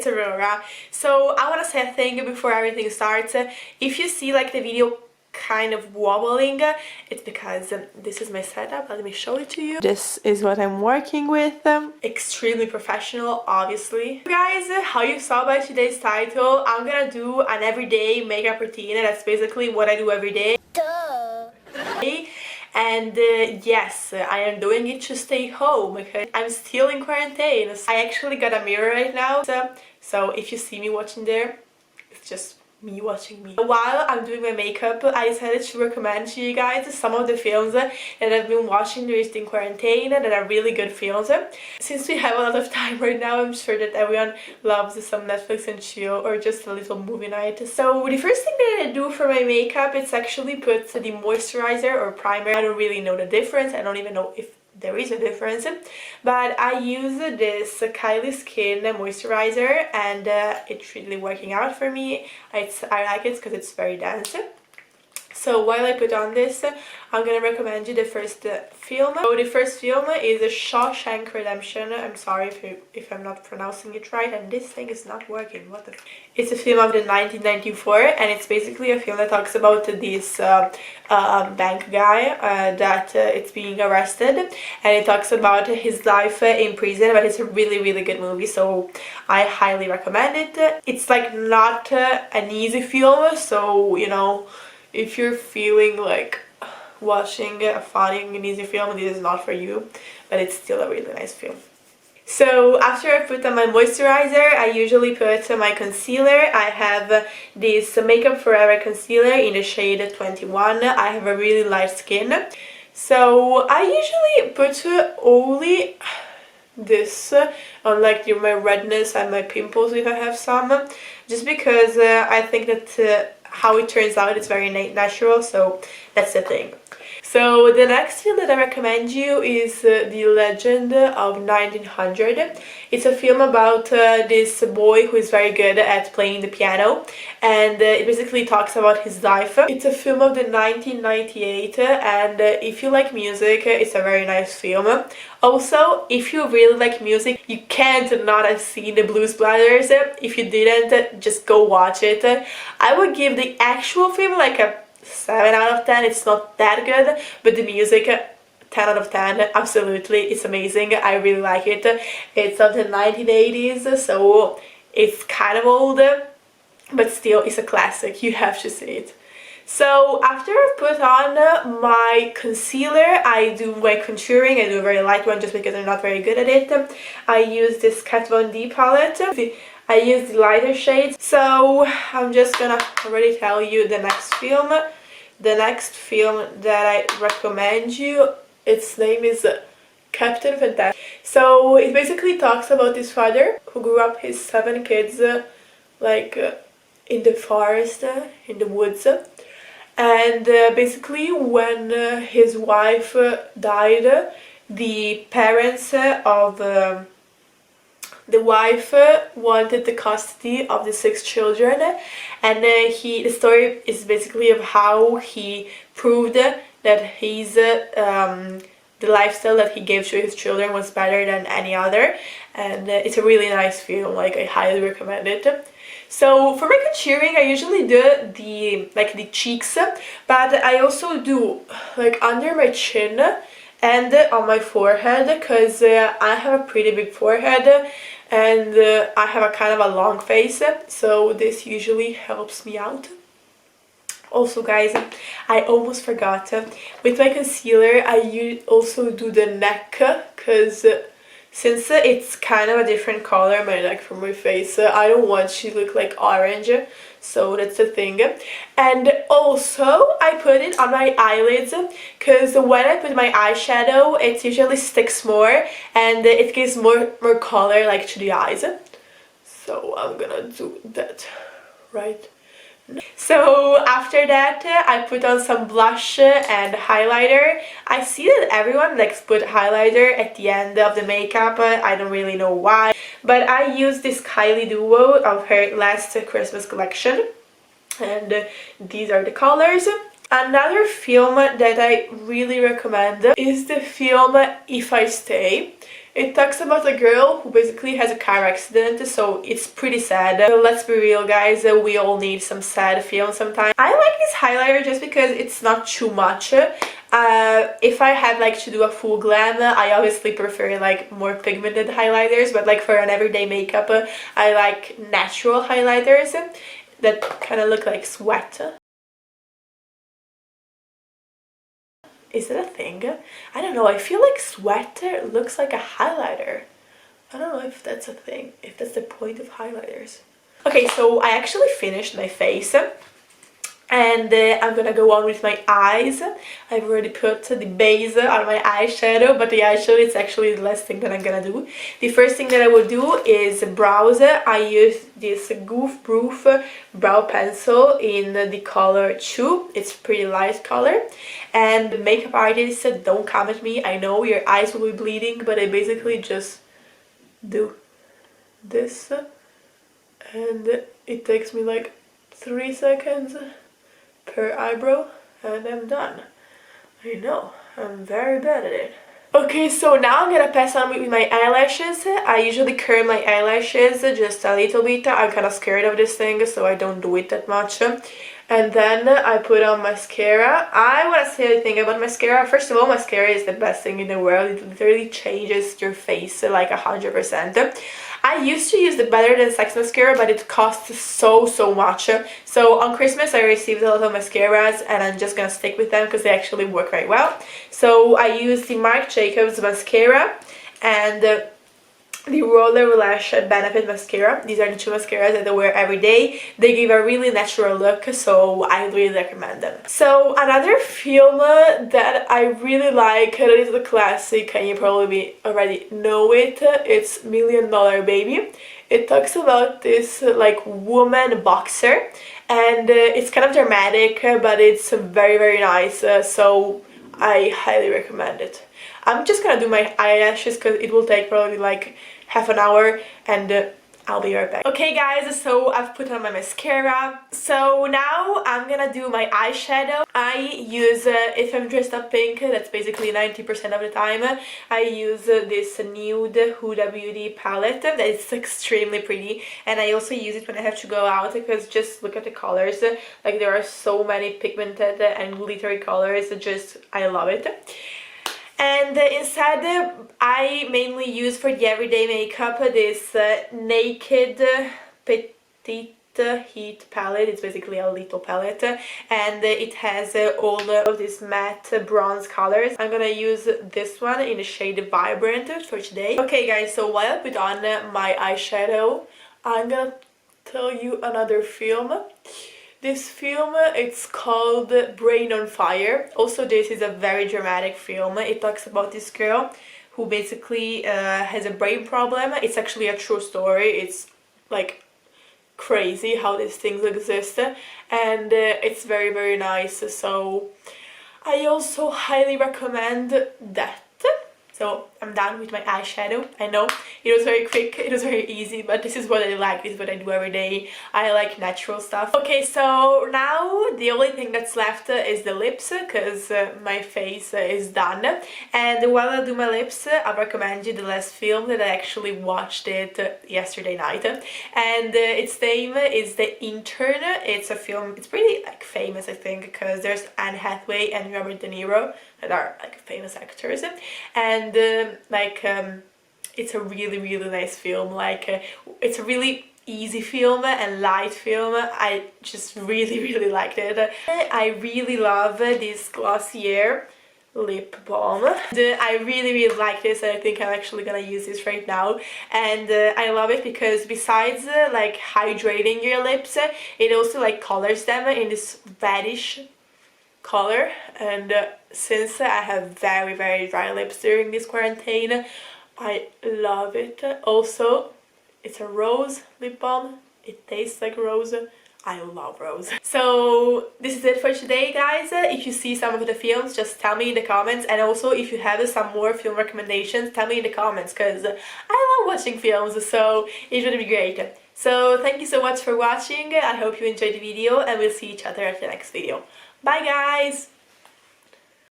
it's Aurora. So I want to say a thing before everything starts. If you see like the video kind of wobbling, it's because this is my setup. Let me show it to you. This is what I'm working with. Extremely professional, obviously. Guys, how you saw by today's title, I'm gonna do an everyday makeup routine. That's basically what I do every day. Duh. And yes, I am doing it to stay home because I'm still in quarantine. I actually got a mirror right now, so if you see me watching there, it's just me watching me. While I'm doing my makeup, I decided to recommend to you guys some of the films that I've been watching during quarantine that are really good films. Since we have a lot of time right now, I'm sure that everyone loves some Netflix and chill or just a little movie night. So the first thing that I do for my makeup, it's actually put the moisturizer or primer. I don't really know the difference. I don't even know if there is a difference, but I use this Kylie Skin moisturizer and it's really working out for me. I like it because it's very dense. So while I put on this, I'm gonna recommend you the first film. So the first film is Shawshank Redemption. I'm sorry if I'm not pronouncing it right, and this thing is not working. What the? It's a film of the 1994, and it's basically a film that talks about this bank guy that it's being arrested, and it talks about his life in prison. But it's a really good movie, so I highly recommend it. It's like not an easy film, so you know, if you're feeling like watching a funny and easy film, this is not for you, but it's still a really nice film. So after I put on my moisturizer, I usually put my concealer. I have this Makeup Forever concealer in the shade 21. I have a really light skin, so I usually put only this on like my redness and my pimples if I have some, just because I think that how it turns out it's very natural, so that's the thing. So the next film that I recommend you is The Legend of 1900. It's a film about this boy who is very good at playing the piano, and it basically talks about his life. It's a film of the 1998, and if you like music, it's a very nice film. Also, if you really like music, you can't not have seen the Blues Brothers. If you didn't, just go watch it. I would give the actual film like a 7 out of 10. It's not that good, but the music, 10 out of 10, absolutely, it's amazing. I really like it. It's of the 1980s, so it's kind of old, but still it's a classic. You have to see it. So after I've put on my concealer, I do my contouring. I do a very light one just because I'm not very good at it. I use this Kat Von D palette. I use the lighter shades. So I'm just gonna already tell you the next film. The next film that I recommend you, its name is Captain Fantastic. So it basically talks about this father who grew up his 7 kids in the forest, in the woods. And basically when his wife died, the parents of the wife wanted the custody of the 6 children, and the story is basically of how he proved that his the lifestyle that he gave to his children was better than any other, and it's a really nice film. Like, I highly recommend it. So for my contouring, I usually do the cheeks, but I also do like under my chin and on my forehead, because I have a pretty big forehead and I have a kind of a long face, so this usually helps me out. Also, guys, I almost forgot, with my concealer I also do the neck, because since it's kind of a different color, my neck from my face, I don't want to look like orange, so that's the thing. And also I put it on my eyelids, because when I put my eyeshadow, it usually sticks more and it gives more color like to the eyes. So I'm gonna do that right. So after that, I put on some blush and highlighter. I see that everyone likes put highlighter at the end of the makeup. I don't really know why, but I use this Kylie Duo of her last Christmas collection, and these are the colors. Another film that I really recommend is the film If I Stay. It talks about a girl who basically has a car accident, so it's pretty sad. So let's be real, guys, we all need some sad films sometimes. I like this highlighter just because it's not too much. If I had like to do a full glam, I obviously prefer like more pigmented highlighters, but like for an everyday makeup, I like natural highlighters that kind of look like sweat. Is it a thing? I don't know, I feel like sweat looks like a highlighter. I don't know if that's a thing, if that's the point of highlighters. Okay, so I actually finished my face and I'm gonna go on with my eyes. I've already put the base on my eyeshadow, but the eyeshadow is actually the last thing that I'm gonna do. The first thing that I will do is brows. I use this Goof Proof brow pencil in the color 2. It's pretty light color. And makeup artists, don't come at me. I know your eyes will be bleeding, but I basically just do this and it takes me like 3 seconds per eyebrow and I'm done. I know, I'm very bad at it. Okay, so now I'm gonna pass on with my eyelashes. I usually curl my eyelashes just a little bit. I'm kind of scared of this thing, so I don't do it that much. And then I put on mascara. I want to say a thing about mascara. First of all, mascara is the best thing in the world. It literally changes your face like 100%. I used to use the Better Than Sex mascara, but it costs so much. So on Christmas I received a lot of mascaras and I'm just gonna stick with them because they actually work very well. So I used the Marc Jacobs mascara and the Roller Lash Benefit mascara. These are the 2 mascaras that I wear every day. They give a really natural look, so I really recommend them. So another film that I really like, that is a classic and you probably already know it, it's $1 Million Baby. It talks about this like woman boxer and it's kind of dramatic, but it's very nice, so I highly recommend it. I'm just gonna do my eyelashes because it will take probably like half an hour and I'll be right back. Okay guys, so I've put on my mascara. So now I'm gonna do my eyeshadow. I use, if I'm dressed up pink, that's basically 90% of the time, I use this nude Huda Beauty palette that is extremely pretty, and I also use it when I have to go out because just look at the colors. Like there are so many pigmented and glittery colors, just I love it. And instead, I mainly use for the everyday makeup this Naked Petite Heat palette. It's basically a little palette and it has all of these matte bronze colors. I'm gonna use this one in the shade Vibrant for today. Okay guys, so while I put on my eyeshadow, I'm gonna tell you another film. This film, it's called Brain on Fire. Also, this is a very dramatic film. It talks about this girl who basically has a brain problem. It's actually a true story. It's like crazy how these things exist, and it's very nice. So I also highly recommend that. So I'm done with my eyeshadow. I know it was very quick, it was very easy, but this is what I like, this is what I do every day. I like natural stuff. Okay, so now the only thing that's left is the lips, because my face is done. And while I do my lips, I recommend you the last film that I actually watched it yesterday night. And its name is The Intern. It's a film, it's pretty like famous I think, because there's Anne Hathaway and Robert De Niro that are like famous actors, and it's a really nice film. Like it's a really easy film and light film. I just really liked it. I really love this Glossier lip balm. I really like this, and I think I'm actually gonna use this right now. And I love it because besides like hydrating your lips, it also like colors them in this reddish color. And since I have very dry lips during this quarantine, I love it. Also, it's a rose lip balm. It tastes like rose. I love rose. So this is it for today, guys. If you see some of the films, just tell me in the comments, and also if you have some more film recommendations, tell me in the comments, because I love watching films, so it would be great. So thank you so much for watching. I hope you enjoyed the video, and we'll see each other at the next video. Bye guys!